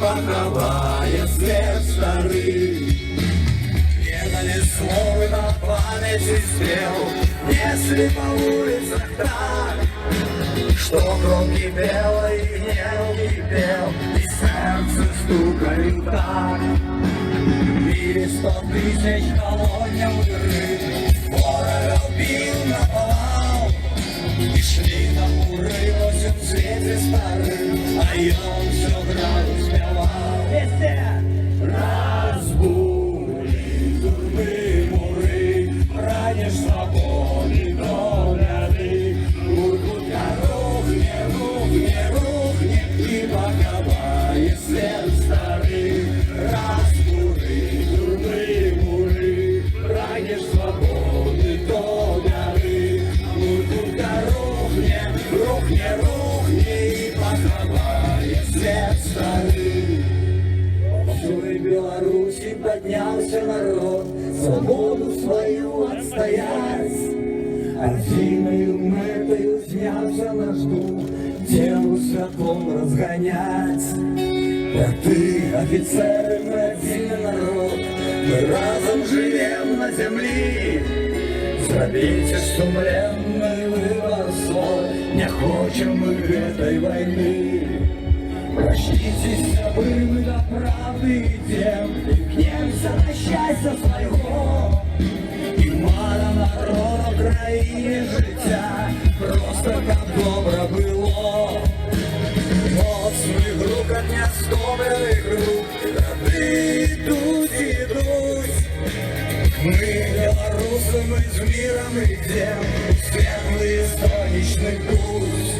поховая след старый. Не дали словы на памяти спел, если по улицах так, что кровь кипела и гнев кипел, и сердце стукали так. Били 100 тысяч колонням дыры, ворог бил наповал, и шли на урыв во всем свете старым, а я все грал успевал. Везде! Разбуди турбы муры, ранишь свободы до ляды, уркутка рухнет, и поховая след старый. Разбуди турбы муры, ранишь свободы до ляды, уркутка рухнет, и поховая след старый. В Беларуси поднялся народ, свободу свою отстоять. Афиною мэтою снялся наш дух, делу святом разгонять. Ты, офицеры, мы один народ, мы разом живем на земле. Зробите сумленный выбор свой, не хочем мы этой войны. Прочтитесь, мы до правды идем, и пьемся на счастье своего. І мало народу в країні життя, просто как добро было. Моцных рук от неостомленных рук, рады идут. Мы белорусы, мы с миром идем, светлый солнечный путь.